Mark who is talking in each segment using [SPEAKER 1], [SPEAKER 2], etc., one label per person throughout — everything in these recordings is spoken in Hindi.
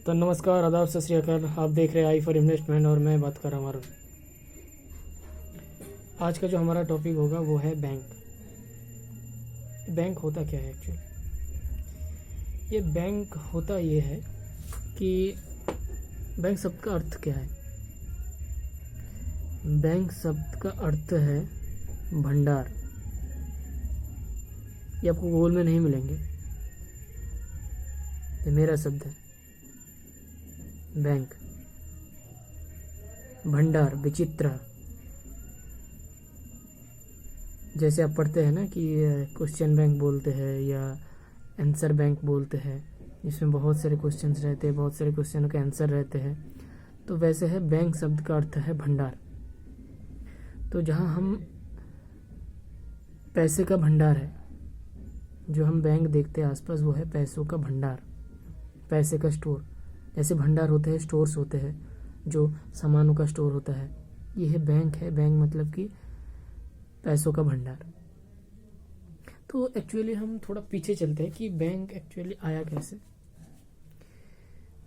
[SPEAKER 1] तो नमस्कार, आदाब, सत श्री अकाल। आप देख रहे हैं आई फॉर इन्वेस्टमेंट और मैं बात कर रहा हूँ अरुण। आज का जो हमारा टॉपिक होगा वो है बैंक। बैंक होता क्या है एक्चुअली? ये बैंक होता ये है कि बैंक शब्द का अर्थ क्या है? बैंक शब्द का अर्थ है भंडार। ये आपको गूगल में नहीं मिलेंगे, ये मेरा शब्द है। बैंक, भंडार, विचित्र। जैसे आप पढ़ते हैं ना कि क्वेश्चन बैंक बोलते हैं या आंसर बैंक बोलते हैं, जिसमें बहुत सारे क्वेश्चंस रहते हैं, बहुत सारे क्वेश्चनों के आंसर रहते हैं। तो वैसे है बैंक शब्द का अर्थ है भंडार। तो जहाँ हम पैसे का भंडार है, जो हम बैंक देखते हैं आसपास, वो है पैसों का भंडार, पैसे का स्टोर। जैसे भंडार होते हैं, स्टोर्स होते हैं, जो सामानों का स्टोर होता है, ये है बैंक। है बैंक मतलब कि पैसों का भंडार। तो एक्चुअली हम थोड़ा पीछे चलते हैं कि बैंक एक्चुअली आया कैसे,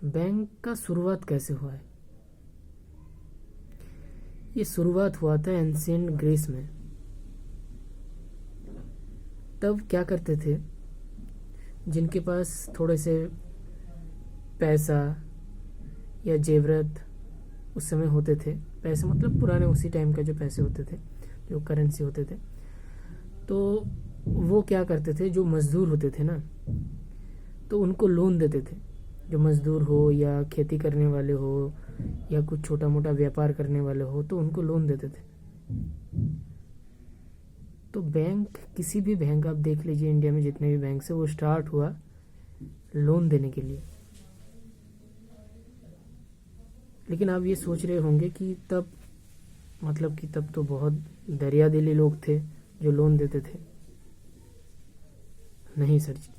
[SPEAKER 1] बैंक का शुरुआत कैसे हुआ है। ये शुरुआत हुआ था एंशिएंट ग्रीस में। तब क्या करते थे, जिनके पास थोड़े से पैसा या जेवरत उस समय होते थे, पैसे मतलब पुराने उसी टाइम का जो पैसे होते थे, जो करेंसी होते थे, तो वो क्या करते थे, जो मजदूर होते थे ना, तो उनको लोन देते थे। जो मजदूर हो या खेती करने वाले हो या कुछ छोटा मोटा व्यापार करने वाले हो, तो उनको लोन देते थे। तो बैंक, किसी भी बैंक आप देख लीजिए, इंडिया में जितने भी बैंक है, वो स्टार्ट हुआ लोन देने के लिए। लेकिन आप ये सोच रहे होंगे कि तब मतलब कि तब तो बहुत दरियादिली लोग थे जो लोन देते थे। नहीं सर जी,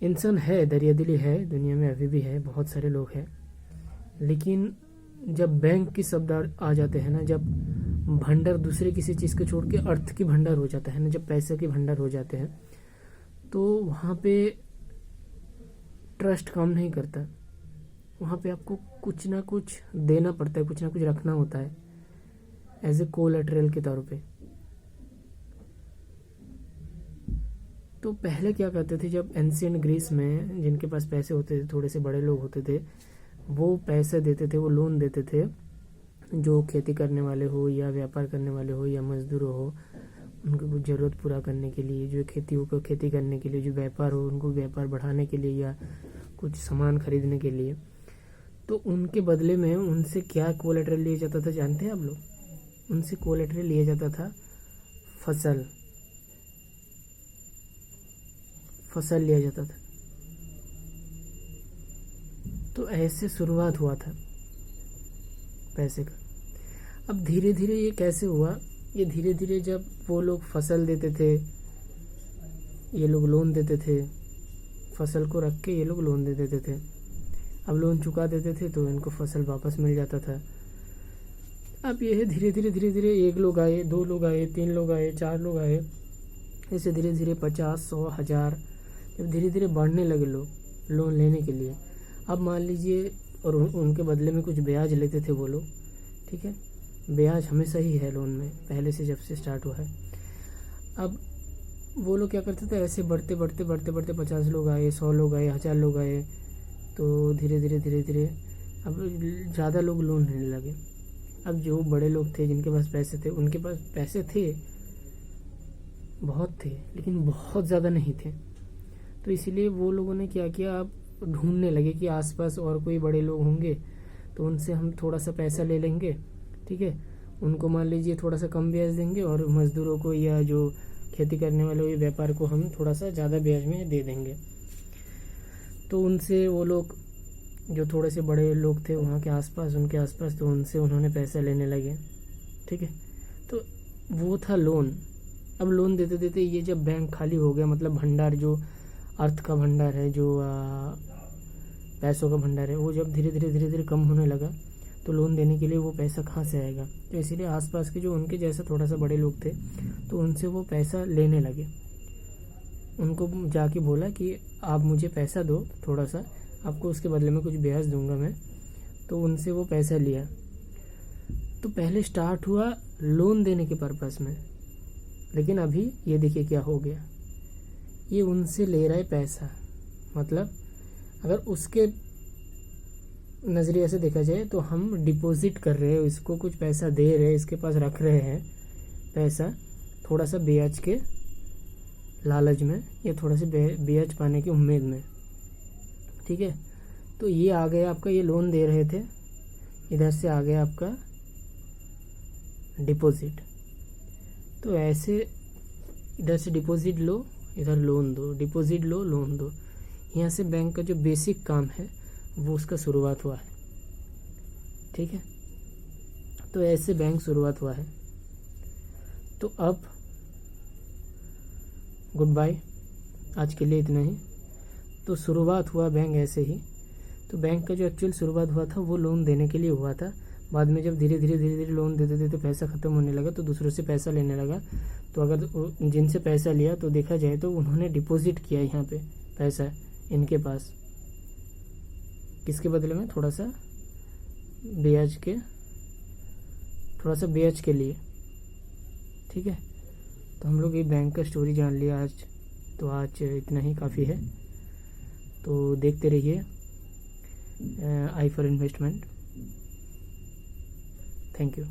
[SPEAKER 1] इंसान है, दरियादिली है, दुनिया में अभी भी है, बहुत सारे लोग हैं। लेकिन जब बैंक की शब्द आ जाते हैं ना, जब भंडार दूसरे किसी चीज़ को छोड़ के अर्थ की भंडार हो जाता है ना, जब पैसे के भंडार हो जाते हैं, तो वहाँ पे ट्रस्ट काम नहीं करता। वहाँ पे आपको कुछ ना कुछ देना पड़ता है, कुछ ना कुछ रखना होता है एज ए कोलैटरल के तौर पे। तो पहले क्या करते थे, जब एंशिएंट ग्रीस में जिनके पास पैसे होते थे, थोड़े से बड़े लोग होते थे, वो पैसे देते थे, वो लोन देते थे। जो खेती करने वाले हो या व्यापार करने वाले हो या मजदूर हो, उनको कुछ ज़रूरत पूरा करने के लिए, जो खेती को खेती करने के लिए, जो व्यापार हो उनको व्यापार बढ़ाने के लिए या कुछ सामान खरीदने के लिए, तो उनके बदले में उनसे क्या कोलैटरल लिया जाता था जानते हैं आप लोग? उनसे कोलैटरल लिया जाता था फसल। फसल लिया जाता था। तो ऐसे शुरुआत हुआ था पैसे का। अब धीरे धीरे ये कैसे हुआ, ये धीरे धीरे जब वो लोग फसल देते थे, ये लोग लोन देते थे, फसल को रख के ये लोग लोन दे देते थे। अब लोन चुका देते थे तो इनको फसल वापस मिल जाता था। अब ये है धीरे धीरे धीरे धीरे, एक लोग आए, दो लोग आए, तीन लोग आए, चार लोग आए, ऐसे धीरे धीरे 50, 100, 1000 जब धीरे धीरे बढ़ने लगे लोग लोन लेने के लिए। अब मान लीजिए, और उनके बदले में कुछ ब्याज लेते थे वो लोग, ठीक है, ब्याज हमेशा ही है लोन में, पहले से जब से स्टार्ट हुआ है। अब वो लोग क्या करते थे, ऐसे बढ़ते बढ़ते बढ़ते बढ़ते 50 लोग आए, 100 लोग आए, 1000 लोग आए, तो धीरे धीरे धीरे धीरे अब ज़्यादा लोग लोन लेने लगे। अब जो बड़े लोग थे, जिनके पास पैसे थे, उनके पास पैसे थे, बहुत थे, लेकिन बहुत ज़्यादा नहीं थे। तो इसीलिए वो लोगों ने क्या किया, अब ढूंढने लगे कि आसपास और कोई बड़े लोग होंगे तो उनसे हम थोड़ा सा पैसा ले लेंगे, ठीक है, उनको मान लीजिए थोड़ा सा कम ब्याज देंगे, और मज़दूरों को या जो खेती करने वाले व्यापार को हम थोड़ा सा ज़्यादा ब्याज में दे देंगे। तो उनसे वो लोग, जो थोड़े से बड़े लोग थे वहाँ के आसपास, उनके आसपास, तो उनसे उन्होंने पैसा लेने लगे, ठीक है। तो वो था लोन। अब लोन देते देते ये जब बैंक खाली हो गया, मतलब भंडार, जो अर्थ का भंडार है, जो पैसों का भंडार है, वो जब धीरे धीरे धीरे धीरे कम होने लगा, तो लोन देने के लिए वो पैसा कहाँ से आएगा? तो इसीलिए आसपास के जो उनके जैसा थोड़ा सा बड़े लोग थे, तो उनसे वो पैसा लेने लगे। उनको जाके बोला कि आप मुझे पैसा दो थोड़ा सा, आपको उसके बदले में कुछ ब्याज दूंगा मैं। तो उनसे वो पैसा लिया। तो पहले स्टार्ट हुआ लोन देने के पर्पस में, लेकिन अभी ये देखिए क्या हो गया, ये उनसे ले रहा है पैसा। मतलब अगर उसके नज़रिए से देखा जाए तो हम डिपॉजिट कर रहे हैं, इसको कुछ पैसा दे रहे हैं, इसके पास रख रहे हैं पैसा थोड़ा सा ब्याज के लालच में या थोड़ा सा ब्याज पाने की उम्मीद में। ठीक है, तो ये आ गया आपका, ये लोन दे रहे थे, इधर से आ गया आपका डिपॉजिट। तो ऐसे इधर से डिपॉजिट लो, इधर लोन दो, डिपॉजिट लो, लोन दो। यहाँ से बैंक का जो बेसिक काम है वो उसका शुरुआत हुआ है। ठीक है, तो ऐसे बैंक शुरुआत हुआ है। तो अब गुड बाय, आज के लिए इतना ही। तो शुरुआत हुआ बैंक ऐसे ही। तो बैंक का जो एक्चुअल शुरुआत हुआ था वो लोन देने के लिए हुआ था। बाद में जब धीरे धीरे लोन देते देते पैसा ख़त्म होने लगा तो दूसरों से पैसा लेने लगा। तो अगर जिनसे पैसा लिया तो देखा जाए तो उन्होंने डिपॉजिट किया यहाँ पे पैसा इनके पास, किसके बदले में, थोड़ा सा ब्याज के लिए। ठीक है, तो हम लोग ये बैंक का स्टोरी जान लिया आज। तो आज इतना ही काफ़ी है। तो देखते रहिए I for investment. Thank you.